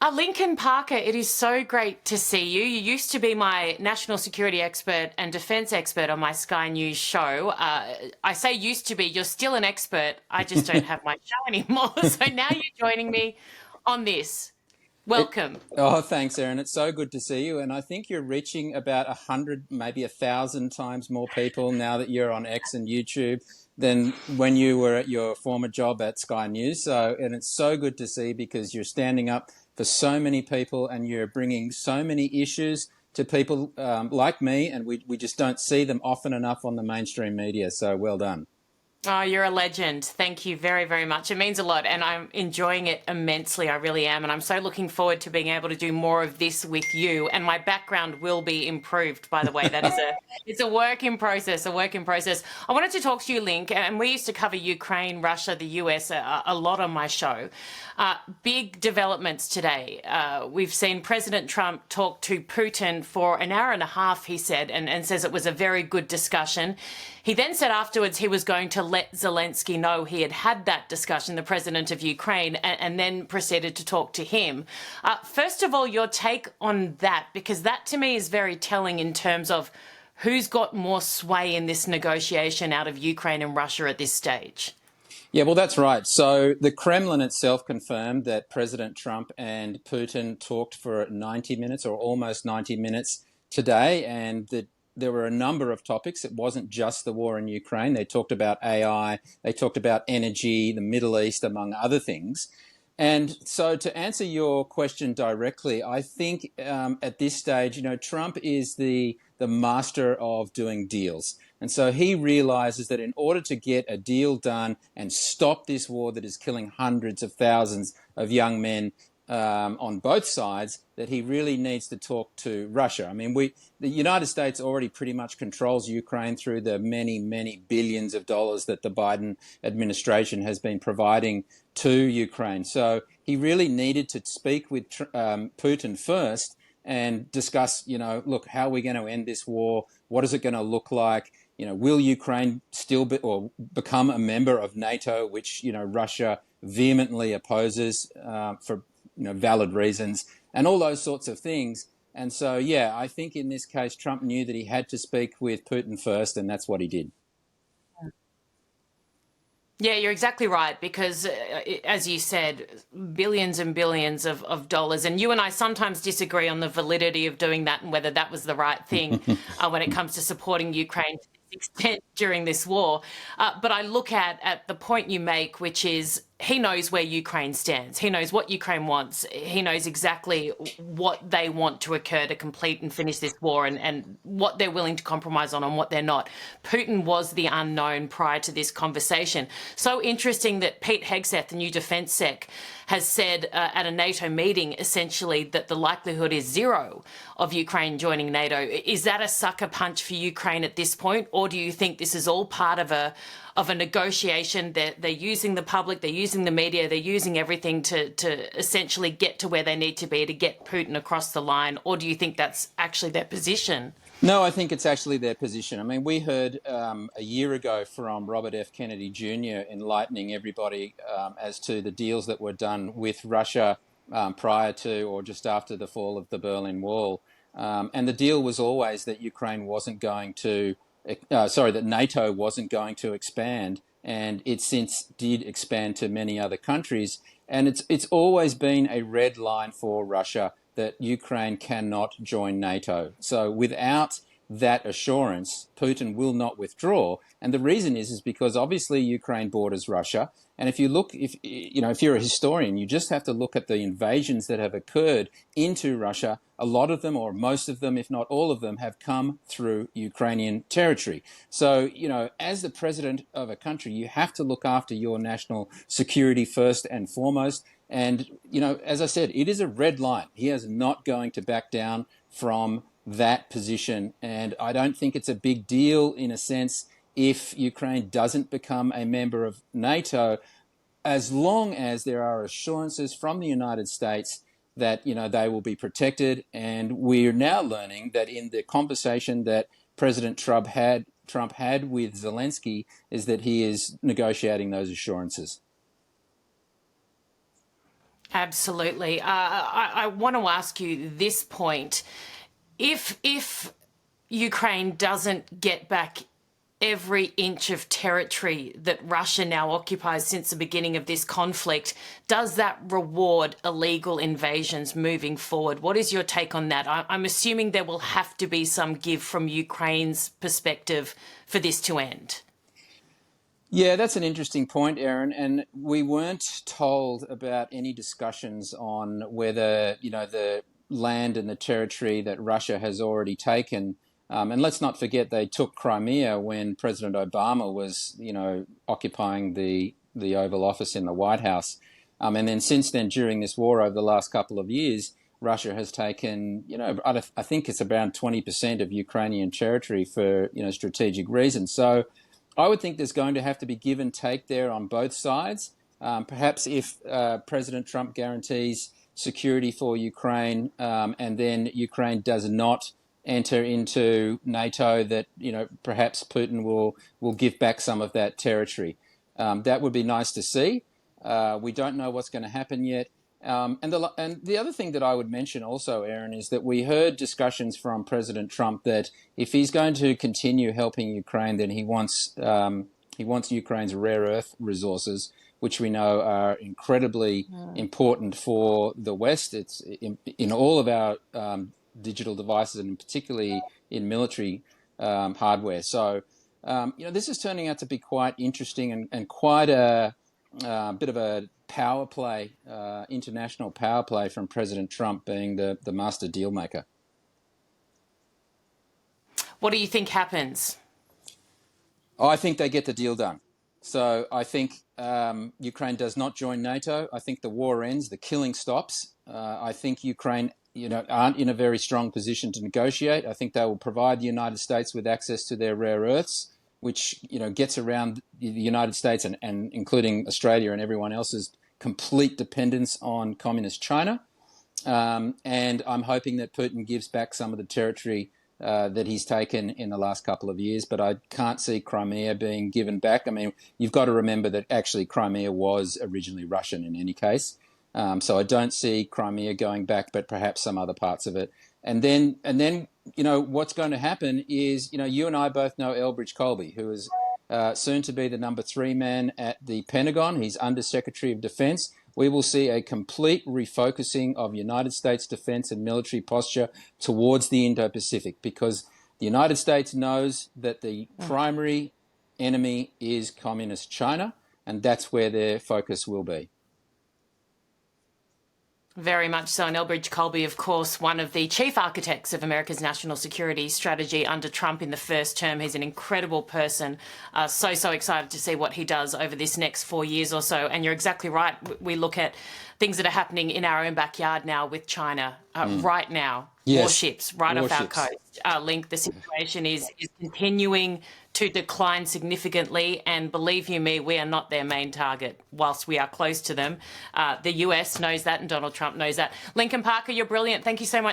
Lincoln Parker, it is so great to see you. You used to be my national security expert and defence expert on my Sky News show. I say used to be, you're still an expert. I just don't have my show anymore. So now you're joining me on this. It, Welcome. oh, thanks, Erin. It's so good to see you. And I think you're reaching about 100, maybe 1,000 times more people now that you're on X and YouTube than when you were at your former job at Sky News. So, and it's so good to see because you're standing up for so many people and you're bringing so many issues to people like me. And we just don't see them often enough on the mainstream media. So well done. Oh, you're a legend. Thank you very, very much. It means a lot, and I'm enjoying it immensely. I really am. And I'm so looking forward to being able to do more of this with you. And my background will be improved, by the way. It's a work in process, a work in process. I wanted to talk to you, Link, and we used to cover Ukraine, Russia, the US a lot on my show. Big developments today. We've seen President Trump talk to Putin for an hour and a half, he said, and says it was a very good discussion. He then said afterwards he was going to let Zelensky know he had had that discussion, the president of Ukraine, and then proceeded to talk to him. First of all, your take on that, because that to me is very telling in terms of who's got more sway in this negotiation out of Ukraine and Russia at this stage. Yeah, well, that's right. So the Kremlin itself confirmed that President Trump and Putin talked for 90 minutes or almost 90 minutes today, and that there were a number of topics. It wasn't just the war in Ukraine. They talked about AI, they talked about energy, the Middle East, among other things. And so to answer your question directly, I think at this stage, Trump is the master of doing deals. And so he realizes that in order to get a deal done and stop this war that is killing hundreds of thousands of young men on both sides, that he really needs to talk to Russia. I mean, the United States already pretty much controls Ukraine through the many, many billions of dollars that the Biden administration has been providing to Ukraine. So he really needed to speak with Putin first and discuss, look, how are we going to end this war? What is it going to look like? Will Ukraine still become a member of NATO, which, Russia vehemently opposes for valid reasons and all those sorts of things. And so, yeah, I think in this case, Trump knew that he had to speak with Putin first, and that's what he did. Yeah, you're exactly right, because as you said, billions and billions of dollars. And you and I sometimes disagree on the validity of doing that and whether that was the right thing when it comes to supporting Ukraine to this extent during this war. But I look at the point you make, which is he knows where Ukraine stands. He knows what Ukraine wants. He knows exactly what they want to occur to complete and finish this war, and what they're willing to compromise on and what they're not. Putin was the unknown prior to this conversation. So interesting that Pete Hegseth, the new defence sec, has said at a NATO meeting essentially that the likelihood is zero of Ukraine joining NATO. Is that a sucker punch for Ukraine at this point, or do you think this is all part of a negotiation that they're using the public, they're using the media, they're using everything to essentially get to where they need to be to get Putin across the line? Or do you think that's actually their position? No, I think it's actually their position. I mean, we heard a year ago from Robert F. Kennedy Jr. enlightening everybody as to the deals that were done with Russia prior to or just after the fall of the Berlin Wall. And the deal was always that Ukraine wasn't going to that NATO wasn't going to expand, and it since did expand to many other countries. And it's always been a red line for Russia that Ukraine cannot join NATO. So without that assurance, Putin will not withdraw. And the reason is because obviously Ukraine borders Russia. And if you're a historian, you just have to look at the invasions that have occurred into Russia. A lot of them, or most of them, if not all of them, have come through Ukrainian territory. So, as the president of a country, you have to look after your national security first and foremost. And, as I said, it is a red line. He is not going to back down from that position. And I don't think it's a big deal in a sense if Ukraine doesn't become a member of NATO, as long as there are assurances from the United States that, they will be protected. And we're now learning that in the conversation that President Trump had with Zelensky is that he is negotiating those assurances. Absolutely. I want to ask you this point. If Ukraine doesn't get back every inch of territory that Russia now occupies since the beginning of this conflict, does that reward illegal invasions moving forward? What is your take on that? I'm assuming there will have to be some give from Ukraine's perspective for this to end. Yeah, that's an interesting point, Erin. And we weren't told about any discussions on whether, the land and the territory that Russia has already taken. And let's not forget they took Crimea when President Obama was, occupying the Oval Office in the White House. And then since then, during this war over the last couple of years, Russia has taken, I think it's around 20% of Ukrainian territory for, strategic reasons. So I would think there's going to have to be give and take there on both sides. Perhaps if President Trump guarantees security for Ukraine and then Ukraine does not enter into NATO, that perhaps Putin will give back some of that territory. That would be nice to see. We don't know what's going to happen yet. And the other thing that I would mention also, Erin, is that we heard discussions from President Trump that if he's going to continue helping Ukraine, then he wants Ukraine's rare earth resources, which we know are incredibly important for the West. It's in all of our digital devices, and particularly in military hardware. So, this is turning out to be quite interesting and quite a bit of a power play, international power play from President Trump being the master deal maker. What do you think happens? I think they get the deal done. So I think Ukraine does not join NATO. I think the war ends, the killing stops. I think Ukraine, aren't in a very strong position to negotiate. I think they will provide the United States with access to their rare earths, which, gets around the United States and including Australia and everyone else's complete dependence on communist China. And I'm hoping that Putin gives back some of the territory that he's taken in the last couple of years, but I can't see Crimea being given back. I mean, you've got to remember that actually Crimea was originally Russian in any case. So I don't see Crimea going back, but perhaps some other parts of it. And then, what's going to happen is, you and I both know Elbridge Colby, who is soon to be the number 3 man at the Pentagon. He's Under Secretary of Defense. We will see a complete refocusing of United States defense and military posture towards the Indo-Pacific, because the United States knows that the primary enemy is communist China, and that's where their focus will be. Very much so. And Elbridge Colby, of course, one of the chief architects of America's national security strategy under Trump in the first term. He's an incredible person. So excited to see what he does over this next 4 years or so. And you're exactly right. We look at things that are happening in our own backyard now with China right now. Yes. Warships right off our coast. The situation is continuing to decline significantly, and believe you me, we are not their main target whilst we are close to them. The US knows that, and Donald Trump knows that. Lincoln Parker, you're brilliant. Thank you so much